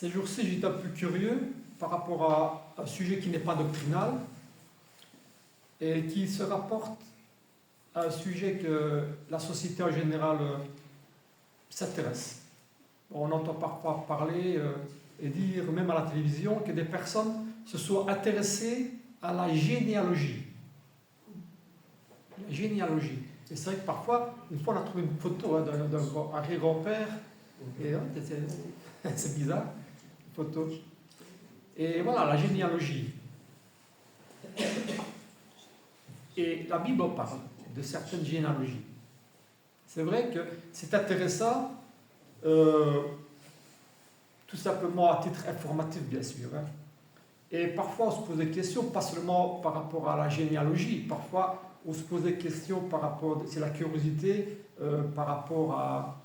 Ces jours-ci, j'étais un peu curieux par rapport à un sujet qui n'est pas doctrinal et qui se rapporte à un sujet que la société en général s'intéresse. On entend parfois parler et dire, même à la télévision, que des personnes se sont intéressées à la généalogie. La généalogie. Et c'est vrai que parfois, une fois on a trouvé une photo d'un arrière-grand-père, et c'est bizarre, une photo. Et voilà, la généalogie. Et la Bible parle de certaines généalogies. C'est vrai que c'est intéressant, tout simplement à titre informatif, bien sûr. Hein. Et parfois, on se pose des questions, pas seulement par rapport à la généalogie, parfois, on se pose des questions par rapport, c'est la curiosité, par rapport à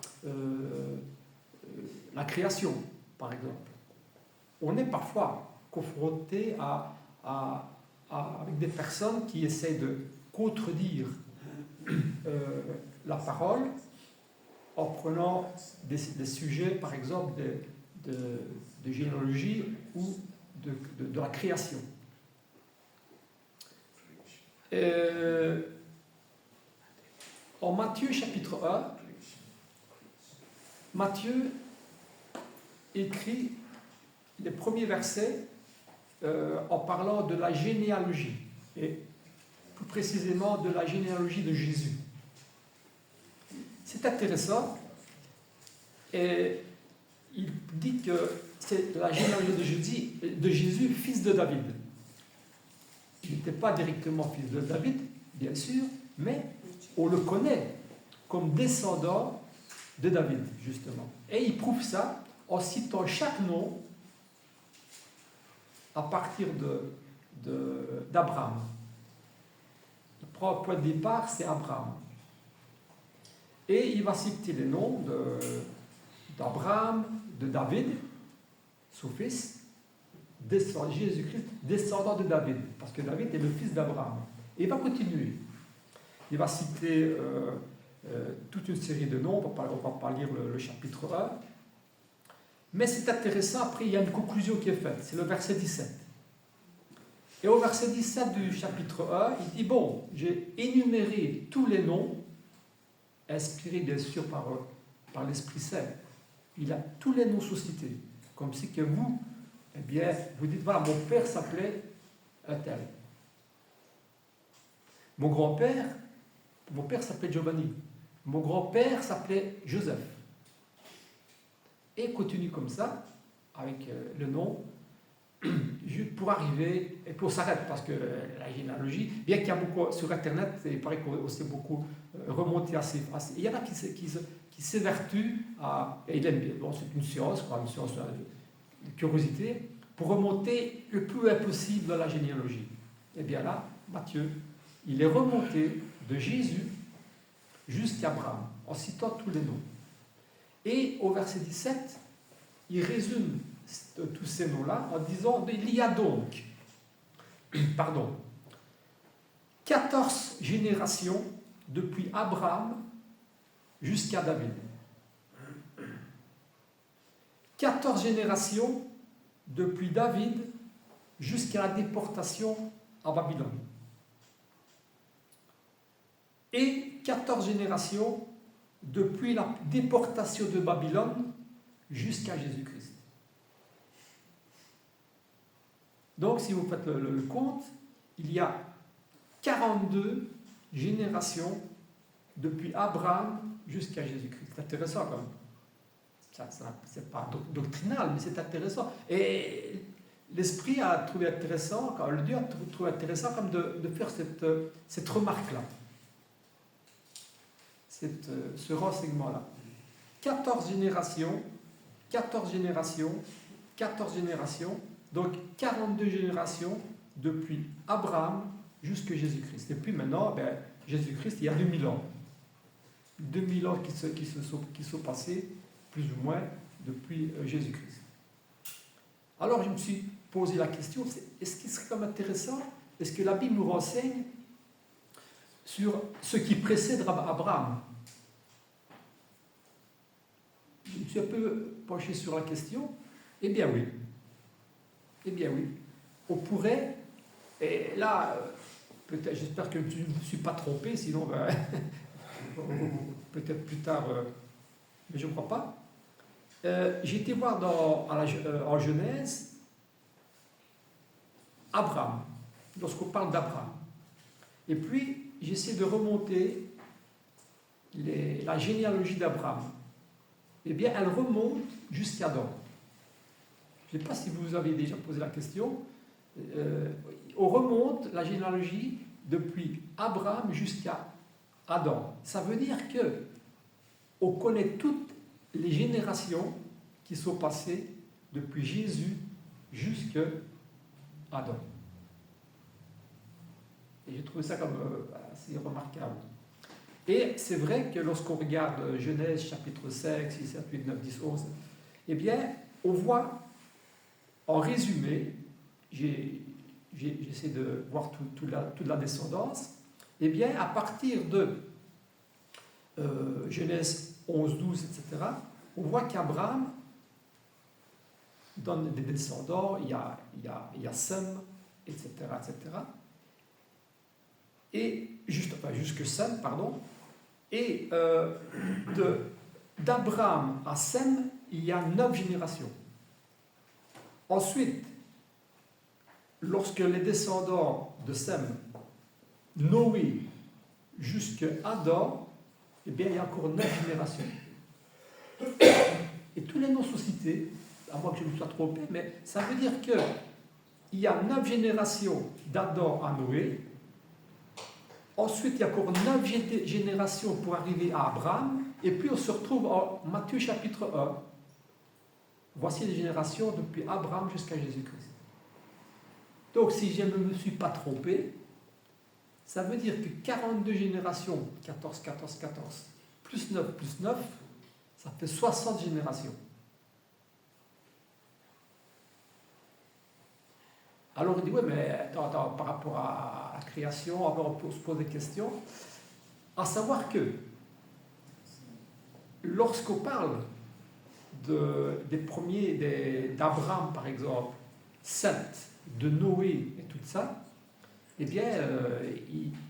la création, par exemple. On est parfois confronté avec des personnes qui essayent de contredire la parole en prenant des sujets, par exemple, de généalogie ou de la création. En Matthieu chapitre 1, Matthieu écrit les premiers versets en parlant de la généalogie, et plus précisément de la généalogie de Jésus. C'est intéressant, et il dit que c'est la généalogie de Jésus, fils de David. Il n'était pas directement fils de David, bien sûr, mais on le connaît comme descendant de David, justement. Et il prouve ça en citant chaque nom à partir d'Abraham. Le point de départ, c'est Abraham. Et il va citer les noms d'Abraham, de David, son fils, Jésus-Christ, descendant de David, parce que David est le fils d'Abraham. Et il va continuer. Il va citer toute une série de noms, on ne va pas lire le chapitre 1. Mais c'est intéressant, après il y a une conclusion qui est faite, c'est le verset 17. Et au verset 17 du chapitre 1, il dit, bon, j'ai énuméré tous les noms, inspirés bien sûr par l'Esprit Saint. Il a tous les noms suscités, comme si que vous, eh bien, vous dites, voilà, mon père s'appelait un tel. Mon père s'appelait Giovanni. Mon grand-père s'appelait Joseph. Et continue comme ça, avec le nom, pour arriver, et puis on s'arrête, parce que la généalogie, bien qu'il y a beaucoup sur Internet, il paraît qu'on sait beaucoup remonter assez. Il y en a qui s'évertuent à, et il aime bien, bon, c'est une science de curiosité, pour remonter le plus possible dans la généalogie. Et bien là, Matthieu, il est remonté de Jésus jusqu'à Abraham, en citant tous les noms. Et au verset 17, il résume tous ces noms-là en disant, il y a donc 14 générations depuis Abraham jusqu'à David. 14 générations depuis David jusqu'à la déportation à Babylone. Et 14 générations depuis la déportation de Babylone jusqu'à Jésus-Christ. Donc, si vous faites le compte, il y a 42 générations depuis Abraham jusqu'à Jésus-Christ. C'est intéressant quand même. C'est pas doctrinal, mais c'est intéressant. Et l'Esprit a trouvé intéressant, le Dieu a trouvé intéressant comme de faire cette remarque-là. Ce renseignement-là. 14 générations, 14 générations, 14 générations, donc 42 générations depuis Abraham jusqu'à Jésus-Christ. Et puis maintenant, Jésus-Christ, il y a 2000 ans. 2000 ans qui sont passés, plus ou moins, depuis Jésus-Christ. Alors je me suis posé la question, est-ce qu'il serait comme intéressant, est-ce que la Bible nous renseigne sur ce qui précède Abraham? Je me suis un peu penché sur la question, Eh bien oui. Eh bien oui. On pourrait, et là, peut-être, j'espère que je ne me suis pas trompé, sinon, ben, peut-être plus tard, mais je ne crois pas. J'ai été voir en Genèse Abraham, lorsqu'on parle d'Abraham. Et puis, j'essaie de remonter la généalogie d'Abraham. Eh bien, elle remonte jusqu'à Adam. Je ne sais pas si vous avez déjà posé la question. On remonte la généalogie depuis Abraham jusqu'à Adam. Ça veut dire que on connaît toutes les générations qui sont passées depuis Jésus jusqu'à Adam. Et j'ai trouvé ça comme assez remarquable. Et c'est vrai que lorsqu'on regarde Genèse chapitre 5, 6, 7, 8, 9, 10, 11, eh bien, on voit, en résumé, j'essaie de voir toute la descendance, eh bien, à partir de Genèse 11, 12, etc., on voit qu'Abraham donne des descendants, il y a Sem, etc., etc., et jusque Sem, pardon, et d'Abraham à Sem, il y a 9 générations. Ensuite, lorsque les descendants de Sem, Noé, jusqu'à Adam, eh bien, il y a encore 9 générations. Et tous les noms sont cités, à moins que je me sois trompé, mais ça veut dire qu'il y a 9 générations d'Adam à Noé. Ensuite, il y a encore 9 générations pour arriver à Abraham. Et puis, on se retrouve en Matthieu chapitre 1. Voici les générations depuis Abraham jusqu'à Jésus-Christ. Donc, si je ne me suis pas trompé, ça veut dire que 42 générations, 14, 14, 14, plus 9, ça fait 60 générations. Alors, on dit, oui, mais attends, par rapport à la création, alors on se pose des questions. À savoir que, lorsqu'on parle des premiers, d'Abraham, par exemple, Seth, de Noé et tout ça, eh bien,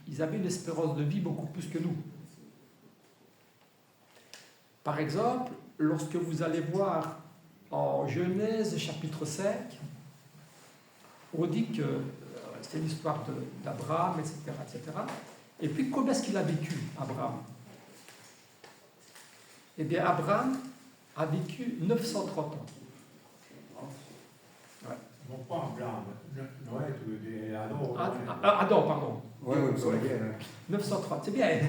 ils avaient une espérance de vie beaucoup plus que nous. Par exemple, lorsque vous allez voir en Genèse chapitre 5, on dit que c'est l'histoire d'Abraham, etc., etc. Et puis, comment est-ce qu'il a vécu, Abraham? Eh bien, Abraham a vécu 930 ans. Ouais. Non pas Abraham, Noé, Adam. Adam, pardon. Oui, vous avez bien. 930, c'est bien.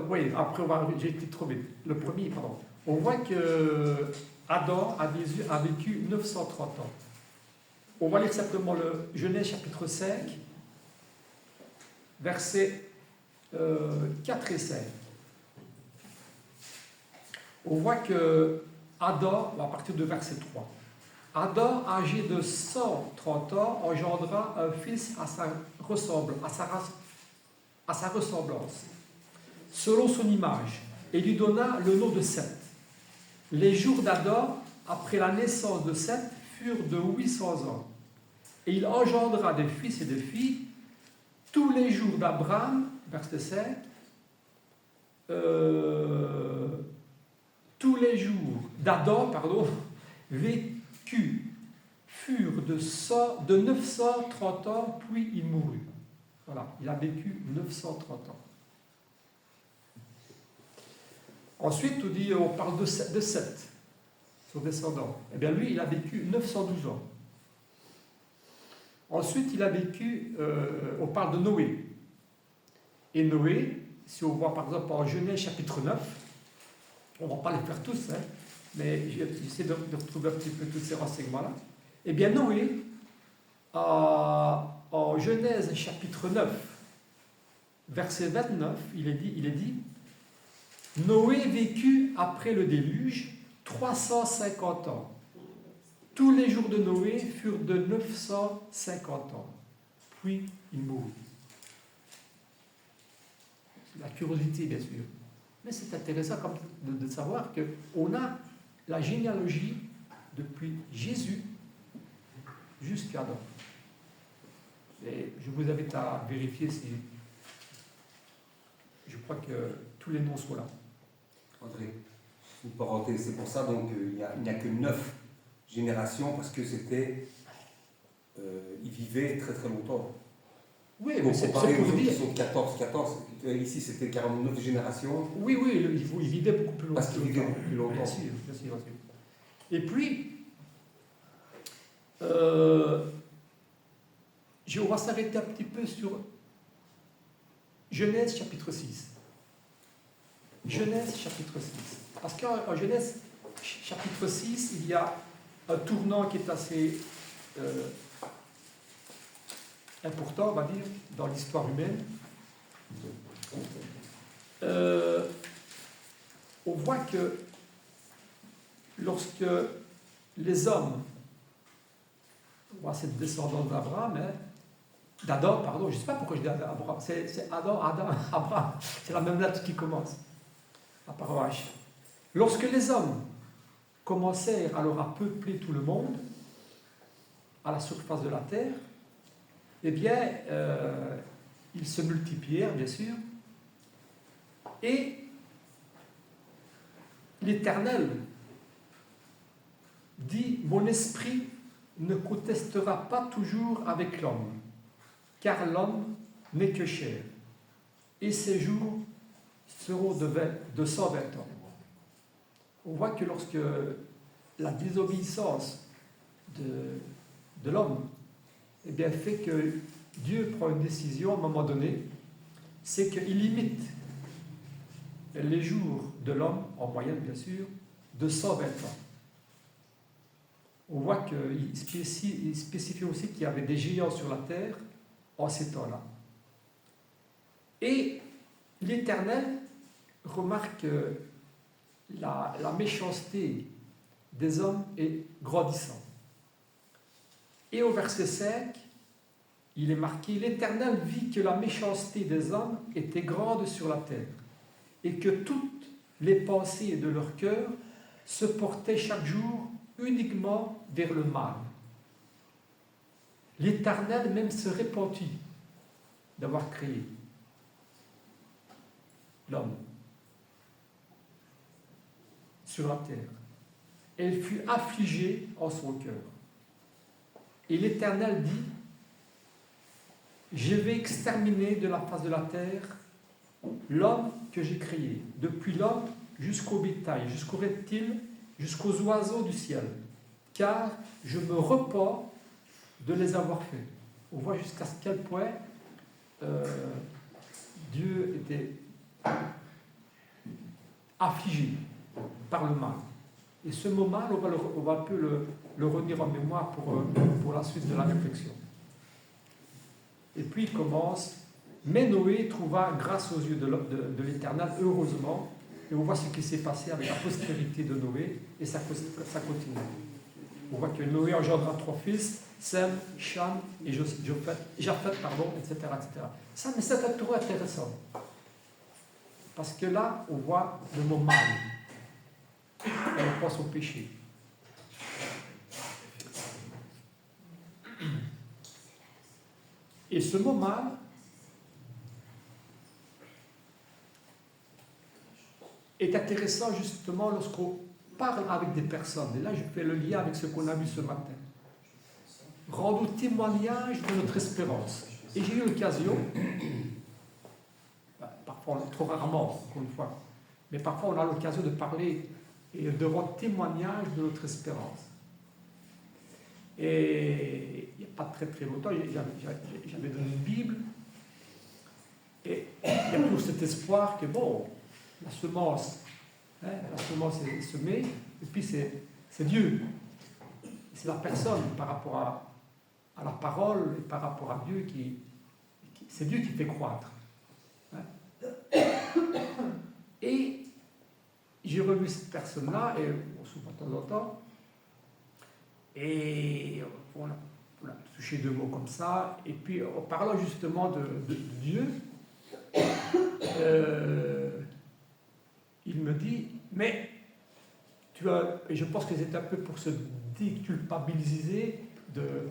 Oui, après, j'ai été trop vite. Le premier, pardon. On voit que Adam a vécu 930 ans. On va lire simplement le Genèse chapitre 5, versets 4 et 5. On voit que Adam, à partir de verset 3, Adam, âgé de 130 ans, engendra un fils à sa ressemblance, selon son image, et lui donna le nom de Seth. Les jours d'Adam, après la naissance de Seth, furent de 800 ans. Et il engendra des fils et des filles. Tous les jours d'Abraham, verset 5, tous les jours d'Adam, vécut, furent de 930 ans, puis il mourut. Voilà, il a vécu 930 ans. Ensuite, on parle de Seth, son descendant. Eh bien, lui, il a vécu 912 ans. Ensuite, il a vécu, on parle de Noé. Et Noé, si on voit par exemple en Genèse chapitre 9, on ne va pas les faire tous, hein, mais j'essaie de retrouver un petit peu tous ces renseignements-là. Eh bien, Noé, en Genèse chapitre 9, verset 29, il est dit Noé vécut après le déluge 350 ans. Tous les jours de Noé furent de 950 ans. Puis il mourut. C'est la curiosité, bien sûr. Mais c'est intéressant de savoir qu'on a la généalogie depuis Jésus jusqu'à Adam. Et je vous invite à vérifier si... Je crois que tous les noms sont là. André, une parenthèse, c'est pour ça donc il n'y a que 9 générations parce que c'était... ils vivaient très très longtemps. Oui, donc mais c'est pour aux autres dire... qui sont 14, ici c'était 49 générations. Oui, il vivait beaucoup plus longtemps. Parce qu'il vivait beaucoup plus longtemps. Bien sûr. Et puis, on va s'arrêter un petit peu sur Genèse chapitre 6. Genèse chapitre 6. Parce qu'en Genèse chapitre 6, il y a un tournant qui est assez important, on va dire, dans l'histoire humaine. On voit que lorsque les hommes, on voit cette descendance d'Abraham, d'Adam, pardon, je ne sais pas pourquoi je dis Abraham, c'est Adam, Abraham, c'est la même lettre qui commence, la parole H. Lorsque les hommes commencèrent alors à peupler tout le monde, à la surface de la terre, eh bien, ils se multiplièrent, bien sûr, et l'Éternel dit « Mon esprit ne contestera pas toujours avec l'homme, car l'homme n'est que chair, et ses jours seront de 120 ans. » On voit que lorsque la désobéissance de l'homme eh bien, fait que Dieu prend une décision à un moment donné, c'est qu'il limite les jours de l'homme, en moyenne bien sûr, de 120 ans. On voit qu'il spécifie aussi qu'il y avait des géants sur la terre en ces temps-là. Et l'Éternel remarque que la méchanceté des hommes est grandissante. Et au verset 5, il est marqué « L'Éternel vit que la méchanceté des hommes était grande sur la terre, et que toutes les pensées de leur cœur se portaient chaque jour uniquement vers le mal. L'Éternel même se repentit d'avoir créé l'homme sur la terre. Et il fut affligé en son cœur. Et l'Éternel dit, je vais exterminer de la face de la terre l'homme que j'ai créé, depuis l'homme jusqu'au bétail, jusqu'aux reptiles, jusqu'aux oiseaux du ciel, car je me repens de les avoir faits. On voit jusqu'à quel point Dieu était affligé par le mal. Et ce mot mal, on va un peu le retenir en mémoire pour la suite de la réflexion. Et puis il commence, mais Noé trouva grâce aux yeux de l'Éternel, heureusement, et on voit ce qui s'est passé avec la postérité de Noé, et ça continue. On voit que Noé engendra 3 fils, Sem, Cham et Japheth, etc. Ça, mais c'est trop intéressant. Parce que là, on voit le mot mal. Et on pense au péché. Et ce mot mal est intéressant justement lorsqu'on parle avec des personnes. Et là, je fais le lien avec ce qu'on a vu ce matin. Rendre témoignage de notre espérance. Et j'ai eu l'occasion, parfois, trop rarement, encore une fois, mais parfois on a l'occasion de parler et de rendre témoignage de notre espérance. Et il n'y a pas très très longtemps, j'avais donné une Bible, et il y a toujours cet espoir que, bon, la semence est semée, et puis c'est Dieu. C'est la personne par rapport à la parole et par rapport à Dieu c'est Dieu qui fait croître. Et j'ai revu cette personne-là, et on se voit de temps en temps, et on a touché 2 mots comme ça, et puis en parlant justement de Dieu, il me dit, mais et je pense que c'est un peu pour se déculpabiliser de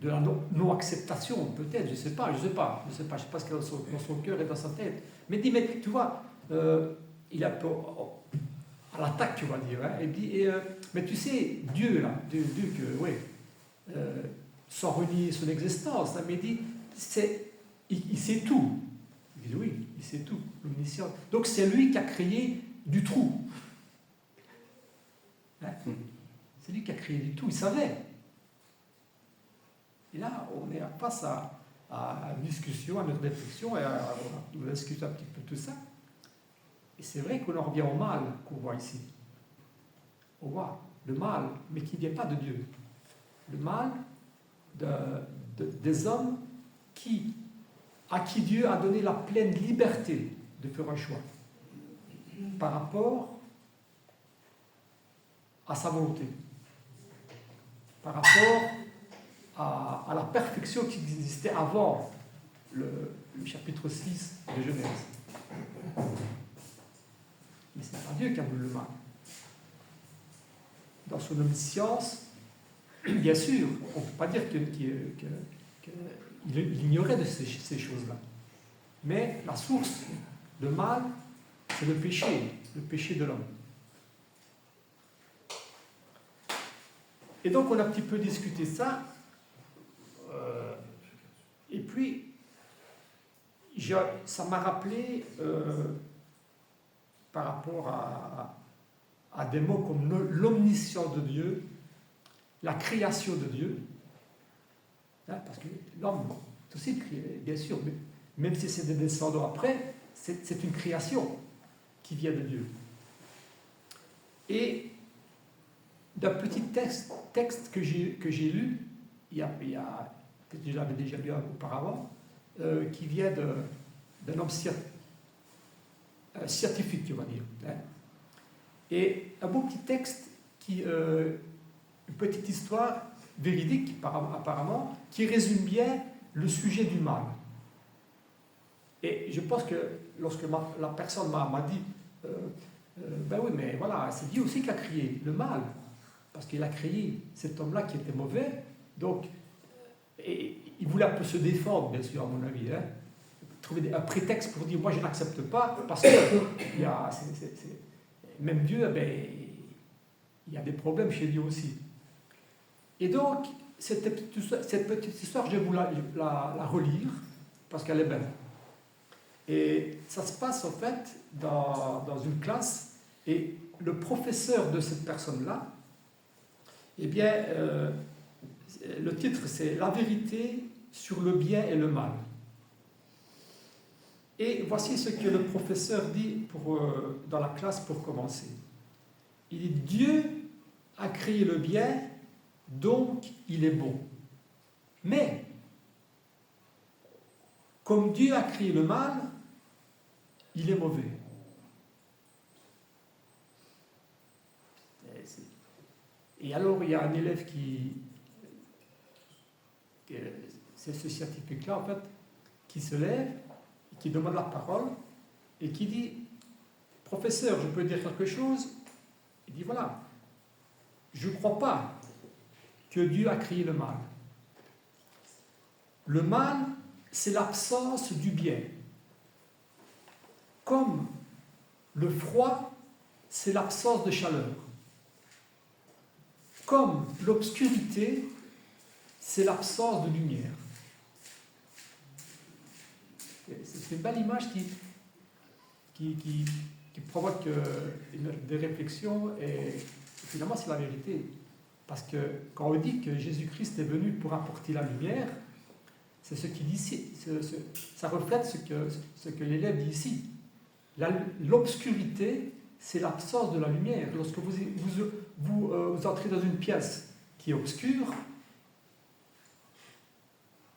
la non-acceptation, peut-être, je ne sais pas ce qu'il y a dans son cœur et dans sa tête. Mais dit, mais tu vois, il est un peu à l'attaque, tu vas dire. Hein, et dit, mais tu sais, Dieu, là, Dieu que, oui, sans renier son existence, hein, mais il dit, il sait tout. Il dit, oui, il sait tout, l'omniscient. Donc c'est lui qui a créé du trou. Hein, c'est lui qui a créé du tout, il savait. Et là, on est face à une discussion, à une réflexion, et on discute un petit peu tout ça. Et c'est vrai qu'on en revient au mal qu'on voit ici. On voit le mal, mais qui ne vient pas de Dieu. Le mal des hommes à qui Dieu a donné la pleine liberté de faire un choix par rapport à sa volonté, par rapport à la perfection qui existait avant le chapitre 6 de Genèse. Mais ce n'est pas Dieu qui a voulu le mal. Dans son omniscience, bien sûr, on ne peut pas dire qu'il ignorait de ces choses-là. Mais la source de mal, c'est le péché de l'homme. Et donc on a un petit peu discuté ça. Et puis, ça m'a rappelé, par rapport à des mots comme l'omniscience de Dieu, la création de Dieu, hein, parce que l'homme, c'est aussi bien sûr, mais même si c'est des descendants après, c'est une création qui vient de Dieu. Et d'un petit texte que j'ai lu, il y a peut-être que je l'avais déjà lu auparavant, qui vient d'un homme scientifique, on va dire. Hein. Et un beau petit texte, une petite histoire véridique, apparemment, qui résume bien le sujet du mal. Et je pense que lorsque la personne m'a dit, ben oui, mais voilà, c'est Dieu aussi qui a créé le mal, parce qu'il a créé cet homme-là qui était mauvais, donc, et il voulait un peu se défendre, bien sûr, à mon avis, hein, trouver un prétexte pour dire, moi je n'accepte pas, parce que même Dieu, ben, il y a des problèmes chez Dieu aussi. Et donc, cette petite histoire, je vais vous la relire, parce qu'elle est belle. Et ça se passe en fait dans une classe, et le professeur de cette personne-là, eh bien, le titre c'est « La vérité sur le bien et le mal ». Et voici ce que le professeur dit dans la classe pour commencer. Il dit « Dieu a créé le bien, donc il est bon. Mais, comme Dieu a créé le mal, il est mauvais. » Et alors, il y a un élève c'est ce scientifique-là, en fait, qui se lève, qui demande la parole, et qui dit, « Professeur, je peux dire quelque chose ?» Il dit, « Voilà, je ne crois pas que Dieu a créé le mal. Le mal, c'est l'absence du bien. Comme le froid, c'est l'absence de chaleur. Comme l'obscurité, c'est l'absence de lumière. » C'est une belle image qui provoque des réflexions, et finalement c'est la vérité. Parce que quand on dit que Jésus-Christ est venu pour apporter la lumière, c'est ce qu'il dit ici, ça reflète ce que l'élève dit ici. L'obscurité, c'est l'absence de la lumière. Lorsque vous entrez dans une pièce qui est obscure,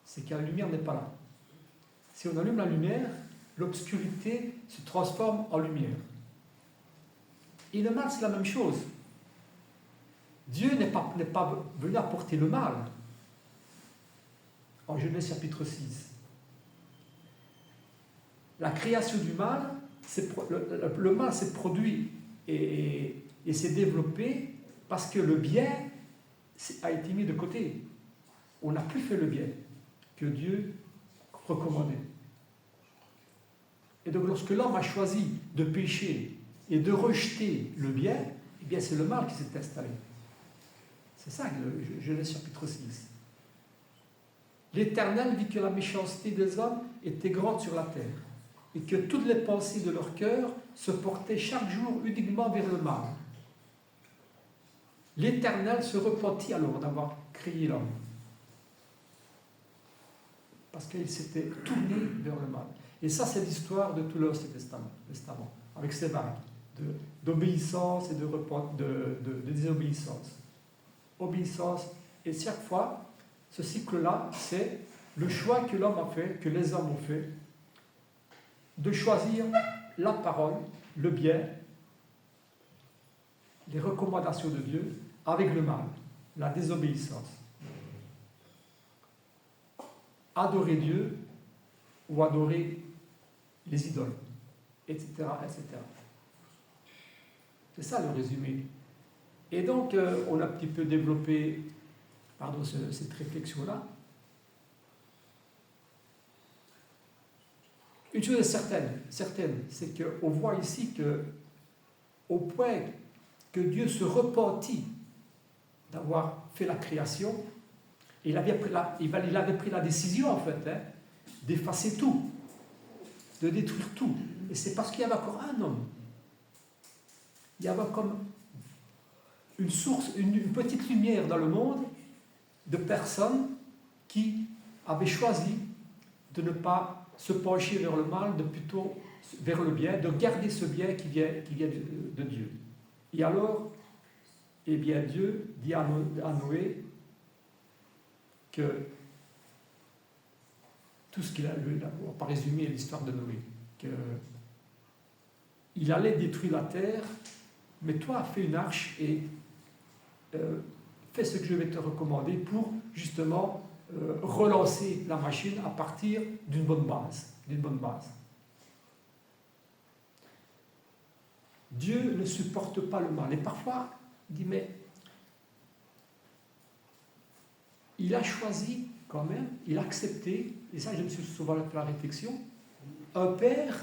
c'est que la lumière n'est pas là. Si on allume la lumière, l'obscurité se transforme en lumière. Et le mal, c'est la même chose. Dieu n'est pas venu apporter le mal. En Genèse chapitre 6. La création du mal, le mal s'est produit et et s'est développé parce que le bien a été mis de côté. On n'a plus fait le bien que Dieu recommandait. Et donc lorsque l'homme a choisi de pécher et de rejeter le bien, eh bien c'est le mal qui s'est installé. C'est ça, Genèse chapitre 6. L'Éternel vit que la méchanceté des hommes était grande sur la terre, et que toutes les pensées de leur cœur se portaient chaque jour uniquement vers le mal. L'Éternel se repentit alors d'avoir créé l'homme, parce qu'il s'était tourné vers le mal. Et ça, c'est l'histoire de tout l'Ancien Testament, avec ses vagues d'obéissance et de désobéissance. Obéissance, et chaque fois, ce cycle-là, c'est le choix que l'homme a fait, que les hommes ont fait, de choisir la parole, le bien, les recommandations de Dieu, avec le mal, la désobéissance. Adorer Dieu ou adorer les idoles, etc., etc. C'est ça le résumé. Et donc, on a un petit peu développé cette réflexion-là. Une chose est certaine, c'est qu'on voit ici que, au point que Dieu se repentit d'avoir fait la création, il avait pris la décision, en fait, d'effacer tout, de détruire tout. Et c'est parce qu'il y avait encore un homme. Il y avait comme une source, une petite lumière dans le monde de personnes qui avaient choisi de ne pas se pencher vers le mal, de plutôt vers le bien, de garder ce bien qui vient de Dieu. Et alors, eh bien, Dieu dit à Noé que tout ce qu'il a lu, on va pas résumer l'histoire de Noé, qu'il allait détruire la terre, mais toi, fais une arche et fais ce que je vais te recommander pour justement relancer la machine à partir d'une bonne base. Dieu ne supporte pas le mal. Et parfois, il dit, mais il a choisi quand même, il a accepté, et ça je me suis souvent fait la réflexion, un père,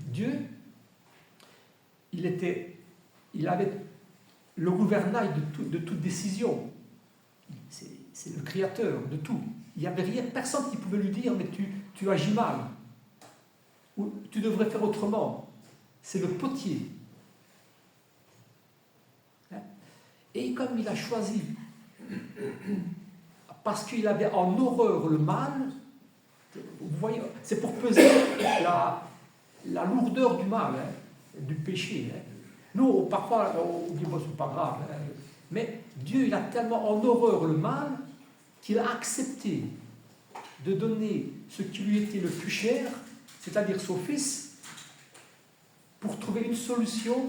Dieu, il avait le gouvernail de toute décision. C'est le créateur de tout. Il n'y avait rien, personne qui pouvait lui dire, mais tu agis mal. Ou tu devrais faire autrement. C'est le potier. Et comme il a choisi, parce qu'il avait en horreur le mal, vous voyez, c'est pour peser la lourdeur du mal, du péché. Nous, parfois, on dit, bon, c'est pas grave. Mais Dieu, il a tellement en horreur le mal qu'il a accepté de donner ce qui lui était le plus cher, c'est-à-dire son fils, pour trouver une solution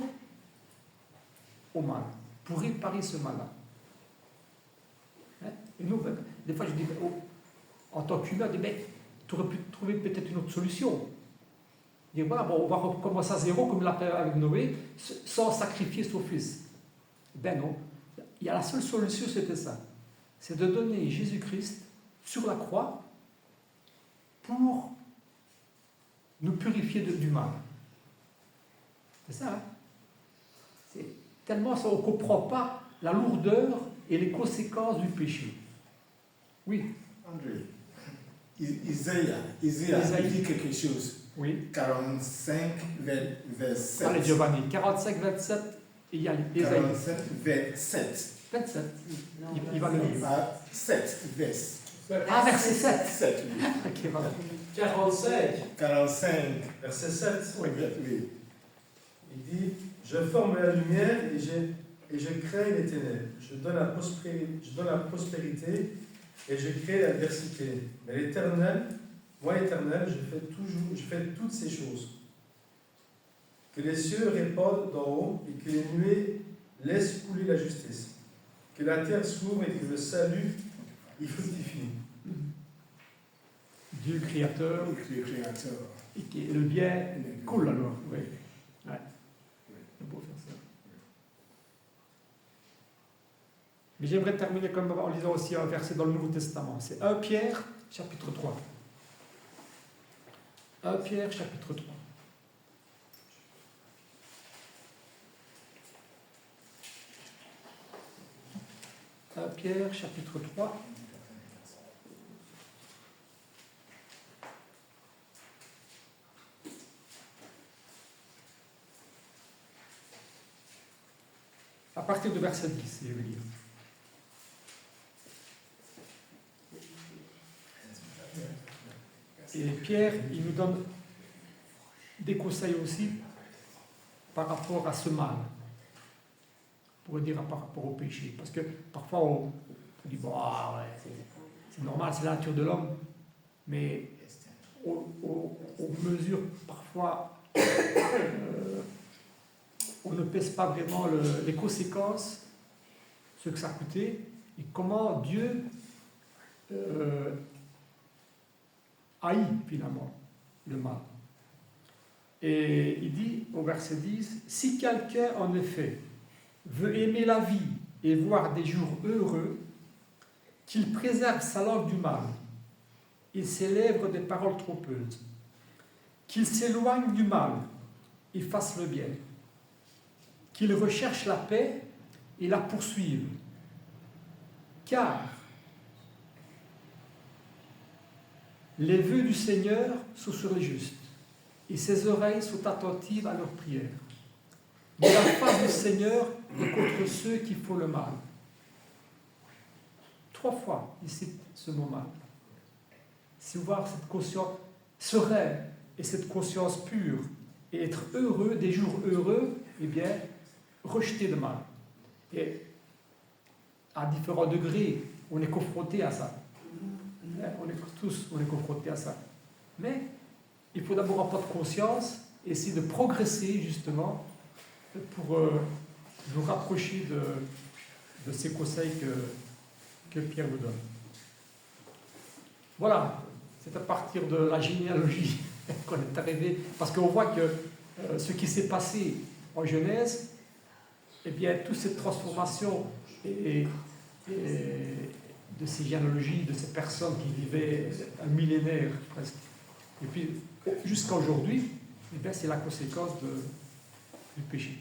au mal, pour réparer ce mal-là. Et nous, des fois, je dis, en tant qu'humain, tu aurais pu trouver peut-être une autre solution. Dire, voilà, bon, on va recommencer à zéro, comme il l'a fait avec Noé, sans sacrifier son fils. Ben non. Il y a la seule solution, c'était ça. C'est de donner Jésus-Christ sur la croix pour nous purifier du mal. C'est ça, hein? C'est tellement ça, on ne comprend pas la lourdeur et les conséquences du péché. Oui. André, Isaïe dit quelque chose. Oui. 45, verset 7. Allez, Giovanni, 45, 27, et il y a Isaïe. 47, verset 27. Il va le lire. 7, verset. Ah, verset 7. 7, oui. Ok, voilà. 45, verset 7. Oui. oui. Il dit, je forme la lumière et je crée les ténèbres. Je donne la prospérité et je crée l'adversité. Mais l'Éternel, moi Éternel, je fais toutes ces choses. Que les cieux répandent d'en haut et que les nuées laissent couler la justice. Que la terre s'ouvre et que le salut y fructifie. Dieu créateur, Le créateur. et le bien coule alors. Oui. Ouais. C'est beau faire ça. j'aimerais terminer comme en lisant aussi un verset dans le Nouveau Testament. C'est 1 Pierre, chapitre 3. 1 Pierre, chapitre 3. Pierre, chapitre 3. À partir du verset 10, si je veux dire. Et Pierre, il nous donne des conseils aussi par rapport à ce mal. Pour dire par rapport au péché. Parce que parfois on dit, bon, ah ouais, c'est normal, c'est la nature de l'homme, mais on mesure parfois, on ne pèse pas vraiment les conséquences, ce que ça a coûté, et comment Dieu haït finalement le mal. Et il dit au verset 10, si quelqu'un en effet veut aimer la vie et voir des jours heureux, qu'il préserve sa langue du mal et ses lèvres des paroles trompeuses, qu'il s'éloigne du mal et fasse le bien, qu'il recherche la paix et la poursuive, car les vœux du Seigneur sont sur les justes et ses oreilles sont attentives à leurs prières. Mais la face du Seigneur est contre ceux qui font le mal. 3 fois, il cite ce mot mal. C'est voir cette conscience sereine et cette conscience pure et être heureux, des jours heureux, eh bien, rejeter le mal. Et à différents degrés, on est confronté à ça. On est confronté à ça. Mais il faut d'abord en prendre conscience et essayer de progresser justement pour nous rapprocher de ces conseils que Pierre nous donne. Voilà, c'est à partir de la généalogie qu'on est arrivé, parce qu'on voit que ce qui s'est passé en Genèse, eh bien, toute cette transformation et de ces généalogies, de ces personnes qui vivaient un millénaire presque, et puis jusqu'à aujourd'hui, eh bien, c'est la conséquence du péché.